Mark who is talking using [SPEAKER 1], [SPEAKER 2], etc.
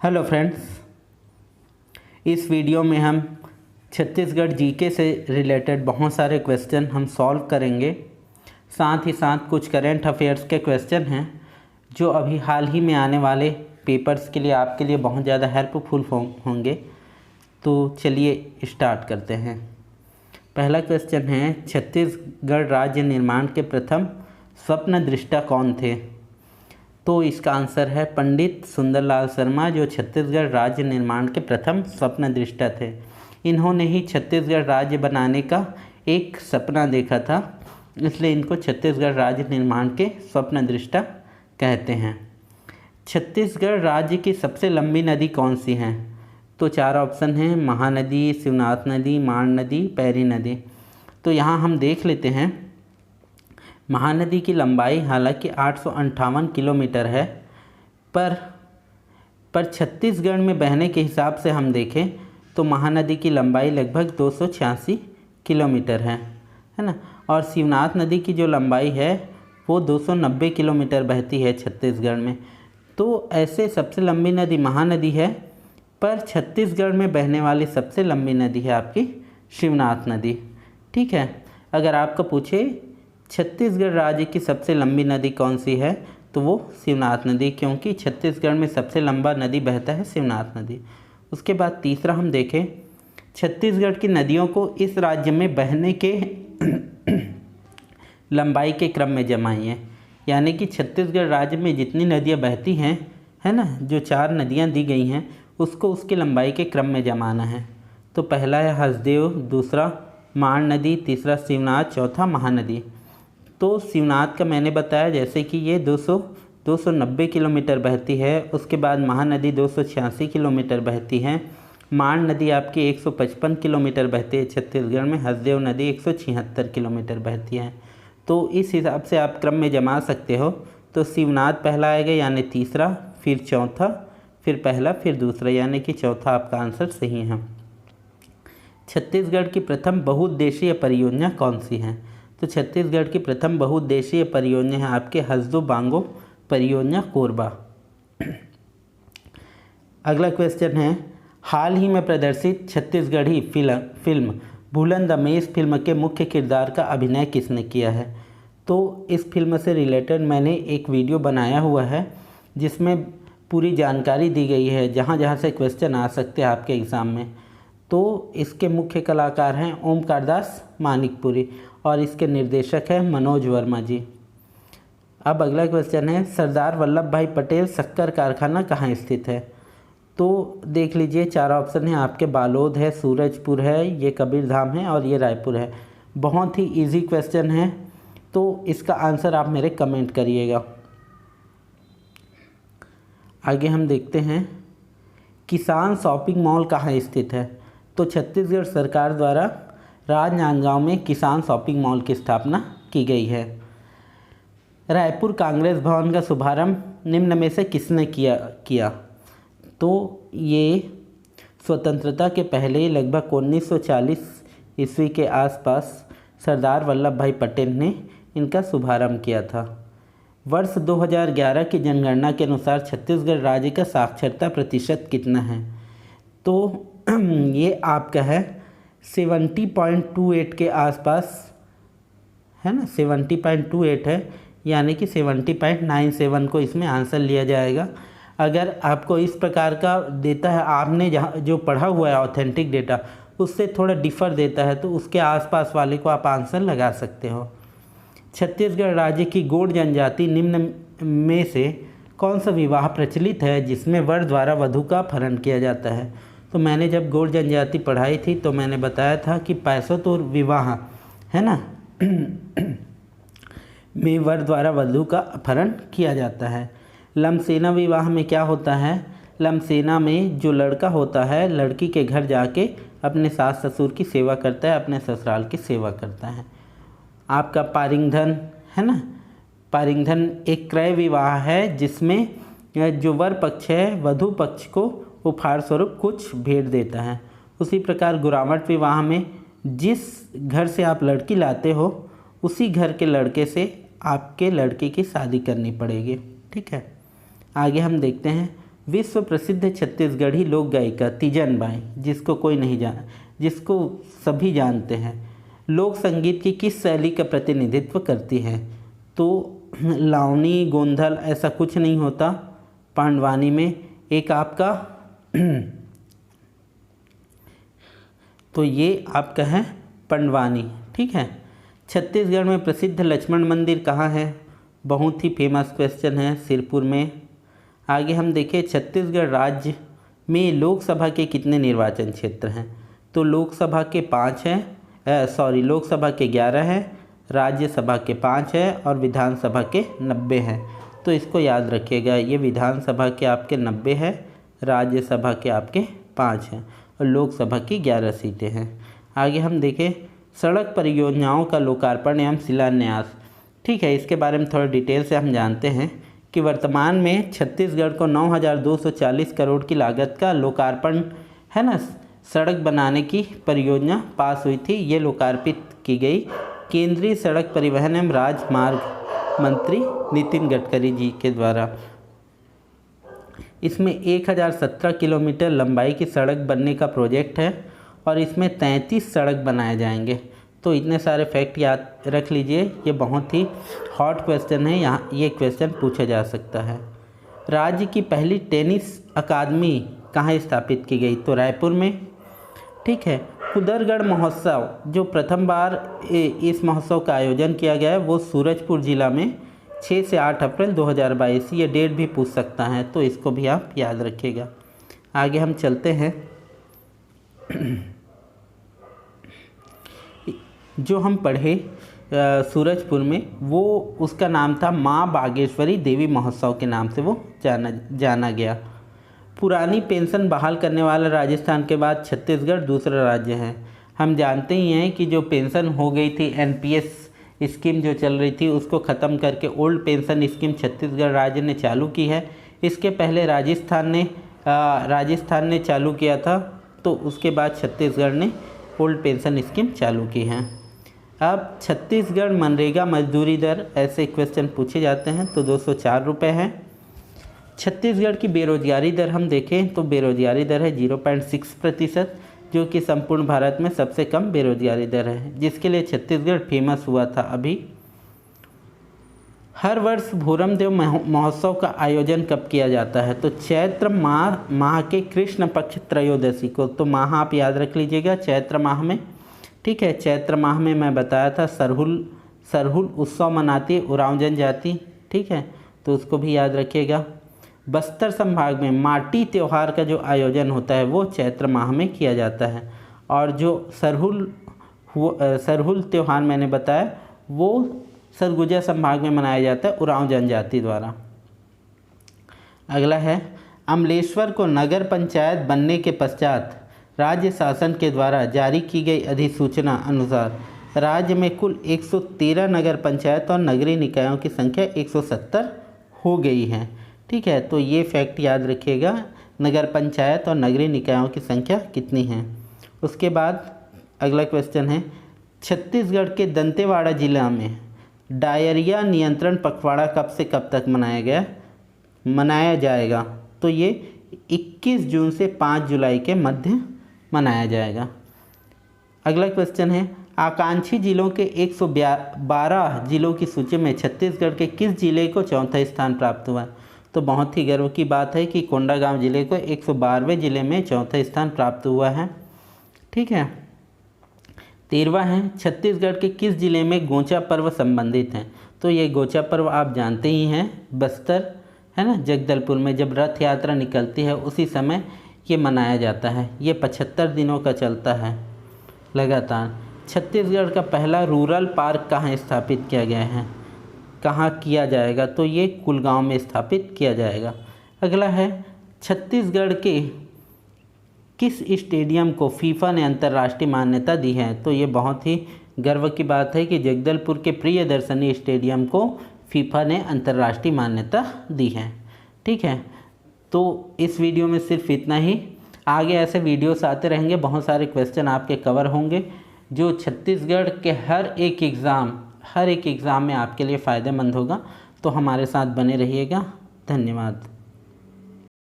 [SPEAKER 1] Hello friends, इस video में हम छत्तीसगढ़ जीके से रिलेटेड बहुत सारे क्वेश्चन हम सॉल्व करेंगे। साथ ही साथ कुछ करेंट अफेयर्स के क्वेश्चन हैं जो अभी हाल ही में आने वाले पेपर्स के लिए आपके लिए बहुत ज़्यादा हेल्पफुल होंगे। तो चलिए स्टार्ट करते हैं। पहला क्वेश्चन है, छत्तीसगढ़ राज्य निर्माण के प्रथम स्वप्नदृष्टा कौन थे? तो इसका आंसर है पंडित सुंदरलाल शर्मा, जो छत्तीसगढ़ राज्य निर्माण के प्रथम स्वप्नदृष्टा थे। इन्होंने ही छत्तीसगढ़ राज्य बनाने का एक सपना देखा था, इसलिए इनको छत्तीसगढ़ राज्य निर्माण के स्वप्नदृष्टा कहते हैं। छत्तीसगढ़ राज्य की सबसे लंबी नदी कौन सी है? तो चार ऑप्शन हैं, महानदी, शिवनाथ नदी, माण नदी, पैरी नदी। तो यहाँ हम देख लेते हैं। महानदी की लंबाई हालांकि 858 किलोमीटर है, पर छत्तीसगढ़ में बहने के हिसाब से हम देखें तो महानदी की लंबाई लगभग 286 किलोमीटर है ना। और शिवनाथ नदी की जो लंबाई है वो 290 किलोमीटर बहती है छत्तीसगढ़ में। तो ऐसे सबसे लंबी नदी महानदी है, पर छत्तीसगढ़ में बहने वाली सबसे लंबी नदी है आपकी शिवनाथ नदी। ठीक है, अगर आपको पूछे छत्तीसगढ़ राज्य की सबसे लंबी नदी कौन सी है, तो वो शिवनाथ नदी, क्योंकि छत्तीसगढ़ में सबसे लंबा नदी बहता है शिवनाथ नदी। उसके बाद तीसरा हम देखें, छत्तीसगढ़ की नदियों को इस राज्य में बहने के लंबाई के क्रम में जमाइए। यानी कि छत्तीसगढ़ राज्य में जितनी नदियाँ बहती हैं, है ना, जो 4 नदियाँ दी गई हैं उसको उसकी लंबाई के क्रम में जमाना है। तो पहला है हसदेव, दूसरा माण नदी, तीसरा शिवनाथ, चौथा महानदी। तो शिवनाथ का मैंने बताया जैसे कि ये 290 किलोमीटर बहती है। उसके बाद महानदी 286 किलोमीटर बहती है। माण नदी आपकी 155 किलोमीटर बहती है छत्तीसगढ़ में। हसदेव नदी 176 किलोमीटर बहती है। तो इस हिसाब से आप क्रम में जमा सकते हो। तो शिवनाथ पहला आएगा यानी तीसरा, फिर चौथा, फिर पहला, फिर दूसरा, यानी कि चौथा आपका आंसर सही है। छत्तीसगढ़ की प्रथम बहुउद्देशीय परियोजना कौन सी है? तो छत्तीसगढ़ की प्रथम बहुउद्देशीय परियोजना है आपके हसदो बांगो परियोजना, कोरबा। अगला क्वेश्चन है, हाल ही में प्रदर्शित छत्तीसगढ़ी फिल्म भूलन द मेज फिल्म के मुख्य किरदार का अभिनय किसने किया है? तो इस फिल्म से रिलेटेड मैंने एक वीडियो बनाया हुआ है जिसमें पूरी जानकारी दी गई है, जहाँ जहाँ से क्वेश्चन आ सकते हैं आपके एग्ज़ाम में। तो इसके मुख्य कलाकार हैं ओमकार दास मानिकपुरी और इसके निर्देशक हैं मनोज वर्मा जी। अब अगला क्वेश्चन है, सरदार वल्लभ भाई पटेल शक्कर कारखाना कहाँ स्थित है? तो देख लीजिए, 4 ऑप्शन है आपके, बालोद है, सूरजपुर है, ये कबीरधाम है और ये रायपुर है। बहुत ही इजी क्वेश्चन है, तो इसका आंसर आप मेरे कमेंट करिएगा। आगे हम देखते हैं, किसान शॉपिंग मॉल कहाँ स्थित है? तो छत्तीसगढ़ सरकार द्वारा राजनांदगांव में किसान शॉपिंग मॉल की स्थापना की गई है। रायपुर कांग्रेस भवन का शुभारंभ निम्न में से किसने किया? तो ये स्वतंत्रता के पहले लगभग 1940 ईस्वी के आसपास सरदार वल्लभ भाई पटेल ने इनका शुभारंभ किया था। वर्ष 2011 की जनगणना के अनुसार छत्तीसगढ़ राज्य का साक्षरता प्रतिशत कितना है? तो ये आपका है 70.28 के आसपास, है ना, 70.28 है, यानी कि 70.97 को इसमें आंसर लिया जाएगा। अगर आपको इस प्रकार का देता है, आपने जहाँ जो पढ़ा हुआ है ऑथेंटिक डेटा उससे थोड़ा डिफ़र देता है, तो उसके आसपास वाले को आप आंसर लगा सकते हो। छत्तीसगढ़ राज्य की गौड़ जनजाति निम्न में से कौन सा विवाह प्रचलित है जिसमें वर द्वारा वधू का अपहरण किया जाता है? तो मैंने जब गौड़ जनजाति पढ़ाई थी तो मैंने बताया था कि पैसोत्तर विवाह, है ना, में वर द्वारा वधू का अपहरण किया जाता है। लमसेना विवाह में क्या होता है? लमसेना में जो लड़का होता है लड़की के घर जाके अपने सास ससुर की सेवा करता है, अपने ससुराल की सेवा करता है। आपका पारिंगधन, है ना, पारिंगधन एक क्रय विवाह है जिसमें जो वर पक्ष है वधू पक्ष को उपहार स्वरूप कुछ भेंट देता है। उसी प्रकार गुरावट विवाह में जिस घर से आप लड़की लाते हो उसी घर के लड़के से आपके लड़के की शादी करनी पड़ेगी। ठीक है, आगे हम देखते हैं, विश्व प्रसिद्ध छत्तीसगढ़ी लोक गायिका तीजन बाई, जिसको सभी जानते हैं, लोक संगीत की किस शैली का प्रतिनिधित्व करती है? तो लावनी, गोंधल ऐसा कुछ नहीं होता पांडवानी में। एक आपका तो ये आपका है पंडवानी। ठीक है। छत्तीसगढ़ में प्रसिद्ध लक्ष्मण मंदिर कहाँ है? बहुत ही फेमस क्वेश्चन है, सिरपुर में। आगे हम देखें छत्तीसगढ़ राज्य में लोकसभा के कितने निर्वाचन क्षेत्र हैं? तो लोकसभा के 5 हैं, लोकसभा के 11 हैं, राज्यसभा के 5 हैं और विधानसभा के 90 हैं। तो इसको याद रखिएगा, ये विधानसभा के आपके 90 हैं, राज्यसभा के आपके 5 हैं और लोकसभा की 11 सीटें हैं। आगे हम देखें सड़क परियोजनाओं का लोकार्पण एवं शिलान्यास। ठीक है, इसके बारे में थोड़ा डिटेल से हम जानते हैं कि वर्तमान में छत्तीसगढ़ को 9,240 करोड़ की लागत का लोकार्पण है ना, सड़क बनाने की परियोजना पास हुई थी। ये लोकार्पित की गई केंद्रीय सड़क परिवहन एवं राजमार्ग मंत्री नितिन गडकरी जी के द्वारा। इसमें 1017 किलोमीटर लंबाई की सड़क बनने का प्रोजेक्ट है और इसमें 33 सड़क बनाए जाएंगे। तो इतने सारे फैक्ट याद रख लीजिए, ये बहुत ही हॉट क्वेश्चन है, यहाँ ये क्वेश्चन पूछा जा सकता है। राज्य की पहली टेनिस अकादमी कहाँ स्थापित की गई? तो रायपुर में। ठीक है। कुदरगढ़ महोत्सव, जो प्रथम बार इस महोत्सव का आयोजन किया गया है, वो सूरजपुर जिला में 6 से 8 अप्रैल 2022। ये डेट भी पूछ सकता है, तो इसको भी आप याद रखिएगा। आगे हम चलते हैं। जो हम पढ़े सूरजपुर में, वो उसका नाम था माँ बागेश्वरी देवी महोत्सव के नाम से वो जाना गया। पुरानी पेंशन बहाल करने वाला राजस्थान के बाद छत्तीसगढ़ दूसरा राज्य है। हम जानते ही हैं कि जो पेंशन हो गई थी, एनपीएस स्कीम जो चल रही थी, उसको ख़त्म करके ओल्ड पेंशन स्कीम छत्तीसगढ़ राज्य ने चालू की है। इसके पहले राजस्थान ने चालू किया था, तो उसके बाद छत्तीसगढ़ ने ओल्ड पेंशन स्कीम चालू की है। अब छत्तीसगढ़ मनरेगा मजदूरी दर, ऐसे क्वेश्चन पूछे जाते हैं, तो 204 रुपये है। छत्तीसगढ़ की बेरोजगारी दर हम देखें तो बेरोजगारी दर है 0.6%, जो कि संपूर्ण भारत में सबसे कम बेरोजगारी दर है, जिसके लिए छत्तीसगढ़ फेमस हुआ था अभी। हर वर्ष भूरमदेव महोत्सव का आयोजन कब किया जाता है? तो चैत्र माह के कृष्ण पक्ष त्रयोदशी को। तो माह आप याद रख लीजिएगा, चैत्र माह में। ठीक है। चैत्र माह में मैं बताया था सरहुल उत्सव मनाती है उरांव जनजाति। ठीक है, तो उसको भी याद रखिएगा। बस्तर संभाग में माटी त्यौहार का जो आयोजन होता है वो चैत्र माह में किया जाता है, और जो सरहुल त्यौहार मैंने बताया वो सरगुजा संभाग में मनाया जाता है उरांव जनजाति द्वारा। अगला है अमलेश्वर को नगर पंचायत बनने के पश्चात राज्य शासन के द्वारा जारी की गई अधिसूचना अनुसार राज्य में कुल 113 नगर पंचायत और नगरीय निकायों की संख्या 170 हो गई है। ठीक है, तो ये फैक्ट याद रखिएगा, नगर पंचायत और नगरीय निकायों की संख्या कितनी है। उसके बाद अगला क्वेश्चन है छत्तीसगढ़ के दंतेवाड़ा जिला में डायरिया नियंत्रण पखवाड़ा कब से कब तक मनाया जाएगा? तो ये 21 जून से 5 जुलाई के मध्य मनाया जाएगा। अगला क्वेश्चन है आकांक्षी जिलों के 112 जिलों की सूची में छत्तीसगढ़ के किस जिले को चौथा स्थान प्राप्त हुआ? तो बहुत ही गर्व की बात है कि कोंडागांव जिले को 112वें जिले में चौथा स्थान प्राप्त हुआ है। ठीक है। 13वां है छत्तीसगढ़ के किस जिले में गोचा पर्व संबंधित हैं? तो ये गोचा पर्व आप जानते ही हैं, बस्तर है ना, जगदलपुर में जब रथ यात्रा निकलती है उसी समय ये मनाया जाता है। ये 75 दिनों का चलता है लगातार। छत्तीसगढ़ का पहला रूरल पार्क कहाँ स्थापित किया गया है, कहाँ किया जाएगा? तो ये कुलगांव में स्थापित किया जाएगा। अगला है छत्तीसगढ़ के किस स्टेडियम को फीफा ने अंतर्राष्ट्रीय मान्यता दी है? तो ये बहुत ही गर्व की बात है कि जगदलपुर के प्रियदर्शनी स्टेडियम को फीफा ने अंतर्राष्ट्रीय मान्यता दी है। ठीक है, तो इस वीडियो में सिर्फ इतना ही। आगे ऐसे वीडियोस आते रहेंगे, बहुत सारे क्वेश्चन आपके कवर होंगे जो छत्तीसगढ़ के हर एक एग्ज़ाम में आपके लिए फ़ायदेमंद होगा। तो हमारे साथ बने रहिएगा। धन्यवाद।